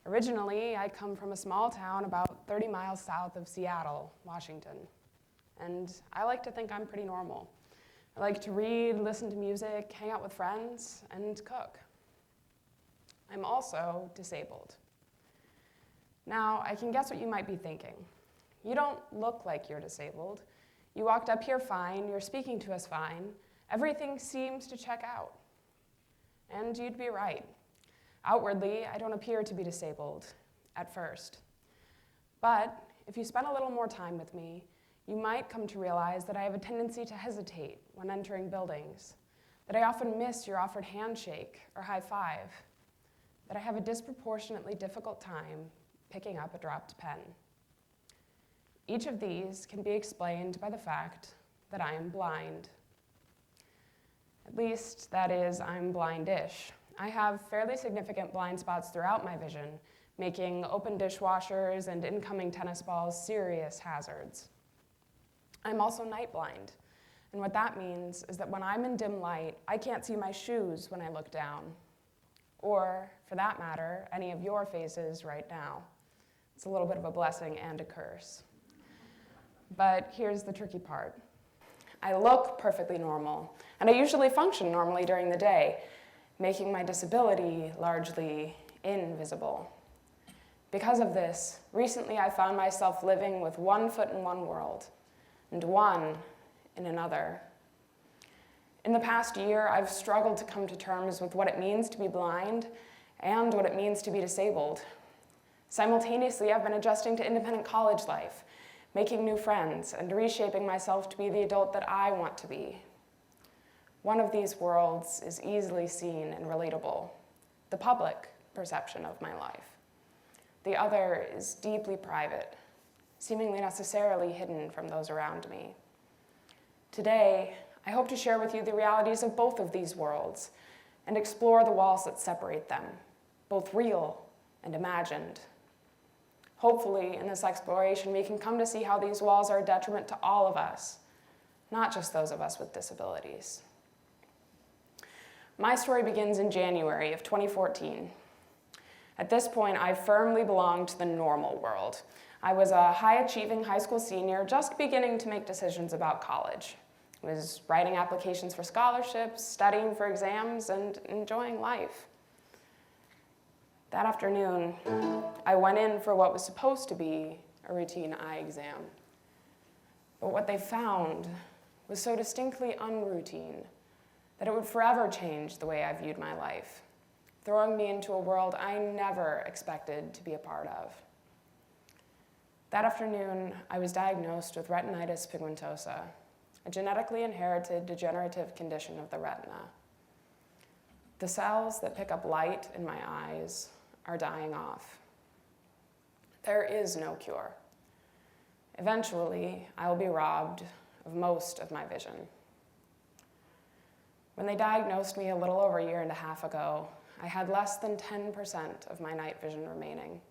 Originally, I come from a small town about 30 miles south of Seattle, Washington. And I like to think I'm pretty normal. I like to read, listen to music, hang out with friends, and cook. I'm also disabled. Now, I can guess what you might be thinking. You don't look like you're disabled. You walked up here fine, you're speaking to us fine. Everything seems to check out. And you'd be right. Outwardly, I don't appear to be disabled, at first. But if you spend a little more time with me, you might come to realize that I have a tendency to hesitate when entering buildings, that I often miss your offered handshake or high five, that I have a disproportionately difficult time picking up a dropped pen. Each of these can be explained by the fact that I am blind. At least, that is, I'm blindish. I have fairly significant blind spots throughout my vision, making open dishwashers and incoming tennis balls serious hazards. I'm also night blind, and what that means is that when I'm in dim light, I can't see my shoes when I look down, or, for that matter, any of your faces right now. It's a little bit of a blessing and a curse. But here's the tricky part. I look perfectly normal, and I usually function normally during the day, making my disability largely invisible. Because of this, recently I found myself living with one foot in one world and one in another. In the past year, I've struggled to come to terms with what it means to be blind and what it means to be disabled. Simultaneously, I've been adjusting to independent college life, making new friends, and reshaping myself to be the adult that I want to be. One of these worlds is easily seen and relatable, the public perception of my life. The other is deeply private, seemingly necessarily hidden from those around me. Today, I hope to share with you the realities of both of these worlds and explore the walls that separate them, both real and imagined. Hopefully, in this exploration, we can come to see how these walls are a detriment to all of us, not just those of us with disabilities. My story begins in January of 2014. At this point, I firmly belonged to the normal world. I was a high-achieving high school senior just beginning to make decisions about college. I was writing applications for scholarships, studying for exams, and enjoying life. That afternoon, I went in for what was supposed to be a routine eye exam. But what they found was so distinctly unroutine that it would forever change the way I viewed my life, throwing me into a world I never expected to be a part of. That afternoon, I was diagnosed with retinitis pigmentosa, a genetically inherited degenerative condition of the retina. The cells that pick up light in my eyes are dying off. There is no cure. Eventually, I will be robbed of most of my vision. When they diagnosed me a little over a year and a half ago, I had less than 10% of my night vision remaining.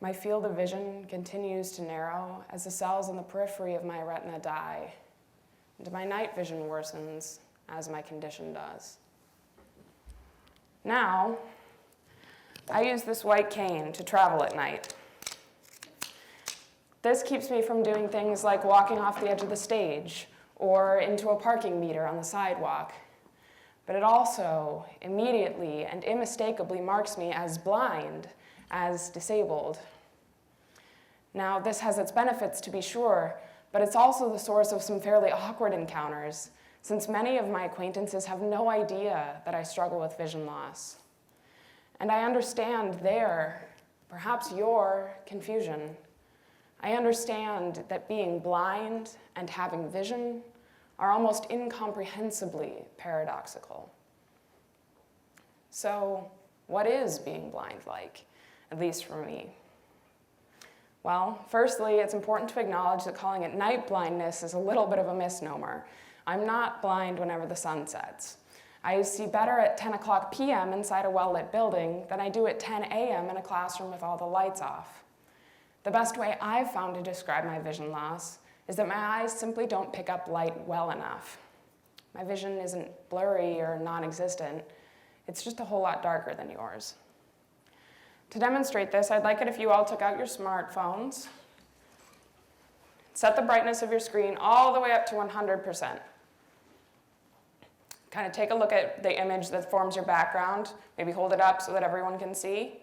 My field of vision continues to narrow as the cells in the periphery of my retina die, and my night vision worsens as my condition does. Now, I use this white cane to travel at night. This keeps me from doing things like walking off the edge of the stage or into a parking meter on the sidewalk. But it also immediately and unmistakably marks me as blind, as disabled. Now, this has its benefits to be sure, but it's also the source of some fairly awkward encounters, since many of my acquaintances have no idea that I struggle with vision loss. And I understand their, perhaps your, confusion. I understand that being blind and having vision are almost incomprehensibly paradoxical. So, what is being blind like, at least for me? Well, firstly, it's important to acknowledge that calling it night blindness is a little bit of a misnomer. I'm not blind whenever the sun sets. I see better at 10 o'clock p.m. inside a well-lit building than I do at 10 a.m. in a classroom with all the lights off. The best way I've found to describe my vision loss is that my eyes simply don't pick up light well enough. My vision isn't blurry or non-existent. It's just a whole lot darker than yours. To demonstrate this, I'd like it if you all took out your smartphones, set the brightness of your screen all the way up to 100%. Kind of take a look at the image that forms your background, maybe hold it up so that everyone can see,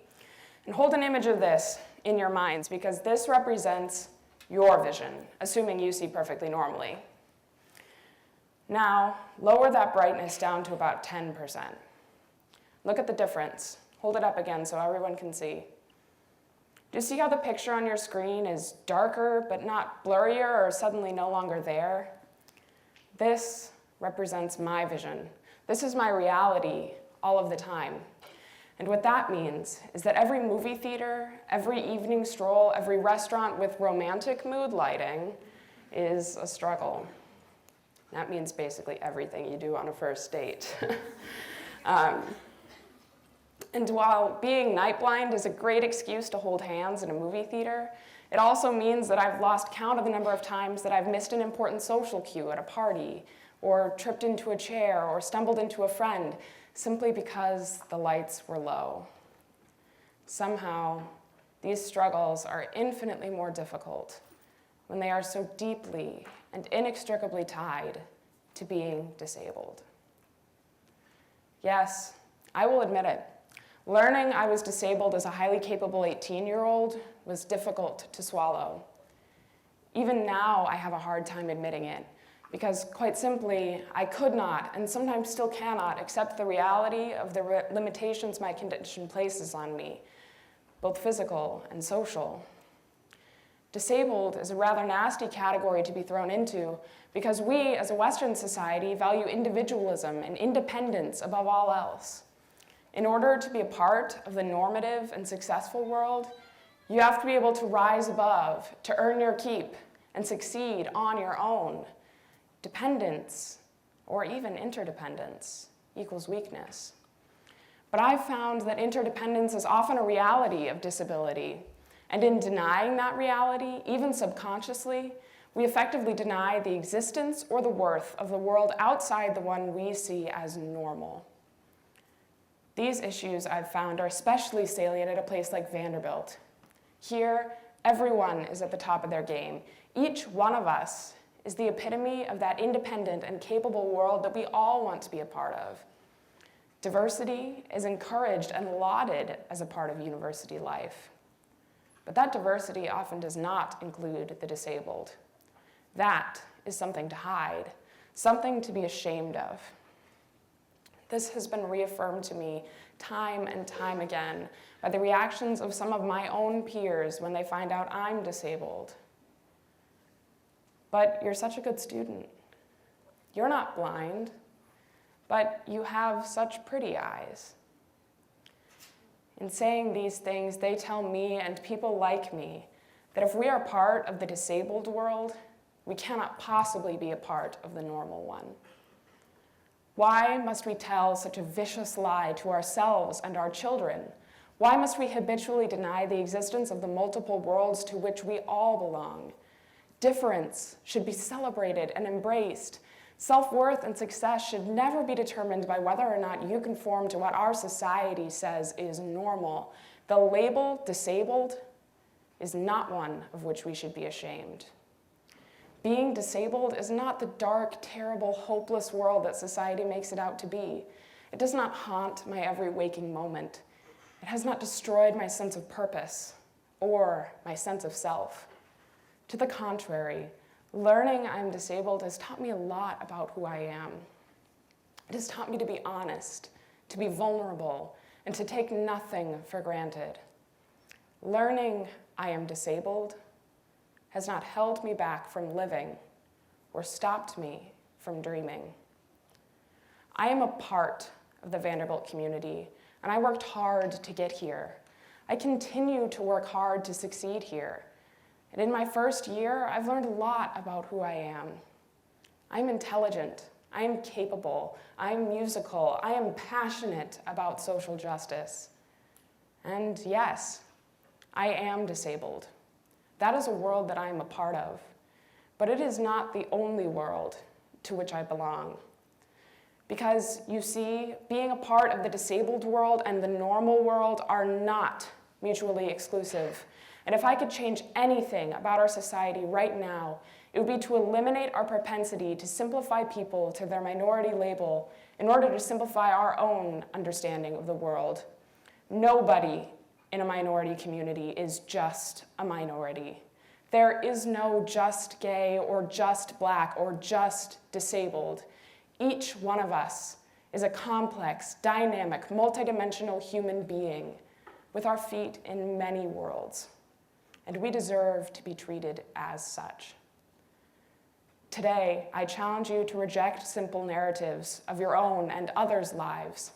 and hold an image of this in your minds, because this represents your vision, assuming you see perfectly normally. Now, lower that brightness down to about 10%. Look at the difference. Hold it up again so everyone can see. Do you see how the picture on your screen is darker but not blurrier or suddenly no longer there? This represents my vision. This is my reality all of the time. And what that means is that every movie theater, every evening stroll, every restaurant with romantic mood lighting is a struggle. That means basically everything you do on a first date. And while being night blind is a great excuse to hold hands in a movie theater, it also means that I've lost count of the number of times that I've missed an important social cue at a party, or tripped into a chair, or stumbled into a friend, simply because the lights were low. Somehow, these struggles are infinitely more difficult when they are so deeply and inextricably tied to being disabled. Yes, I will admit it. Learning I was disabled as a highly capable 18-year-old was difficult to swallow. Even now, I have a hard time admitting it, because quite simply, I could not, and sometimes still cannot, accept the reality of the limitations my condition places on me, both physical and social. Disabled is a rather nasty category to be thrown into, because we, as a Western society, value individualism and independence above all else. In order to be a part of the normative and successful world, you have to be able to rise above, to earn your keep, and succeed on your own. Dependence, or even interdependence, equals weakness. But I've found that interdependence is often a reality of disability, and in denying that reality, even subconsciously, we effectively deny the existence or the worth of the world outside the one we see as normal. These issues, I've found, are especially salient at a place like Vanderbilt. Here, everyone is at the top of their game. Each one of us is the epitome of that independent and capable world that we all want to be a part of. Diversity is encouraged and lauded as a part of university life. But that diversity often does not include the disabled. That is something to hide, something to be ashamed of. This has been reaffirmed to me time and time again by the reactions of some of my own peers when they find out I'm disabled. But you're such a good student. You're not blind, but you have such pretty eyes. In saying these things, they tell me and people like me that if we are part of the disabled world, we cannot possibly be a part of the normal one. Why must we tell such a vicious lie to ourselves and our children? Why must we habitually deny the existence of the multiple worlds to which we all belong? Difference should be celebrated and embraced. Self-worth and success should never be determined by whether or not you conform to what our society says is normal. The label disabled is not one of which we should be ashamed. Being disabled is not the dark, terrible, hopeless world that society makes it out to be. It does not haunt my every waking moment. It has not destroyed my sense of purpose or my sense of self. To the contrary, learning I'm disabled has taught me a lot about who I am. It has taught me to be honest, to be vulnerable, and to take nothing for granted. Learning I am disabled has not held me back from living or stopped me from dreaming. I am a part of the Vanderbilt community, and I worked hard to get here. I continue to work hard to succeed here. And in my first year, I've learned a lot about who I am. I'm intelligent, I am capable, I am musical, I am passionate about social justice. And yes, I am disabled. That is a world that I am a part of, but it is not the only world to which I belong. Because, you see, being a part of the disabled world and the normal world are not mutually exclusive. And if I could change anything about our society right now, it would be to eliminate our propensity to simplify people to their minority label in order to simplify our own understanding of the world. Nobody in a minority community is just a minority. There is no just gay or just black or just disabled. Each one of us is a complex, dynamic, multidimensional human being with our feet in many worlds, and we deserve to be treated as such. Today, I challenge you to reject simple narratives of your own and others' lives.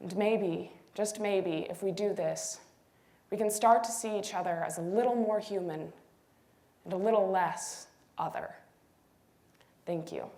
And maybe, just maybe, if we do this, we can start to see each other as a little more human and a little less other. Thank you.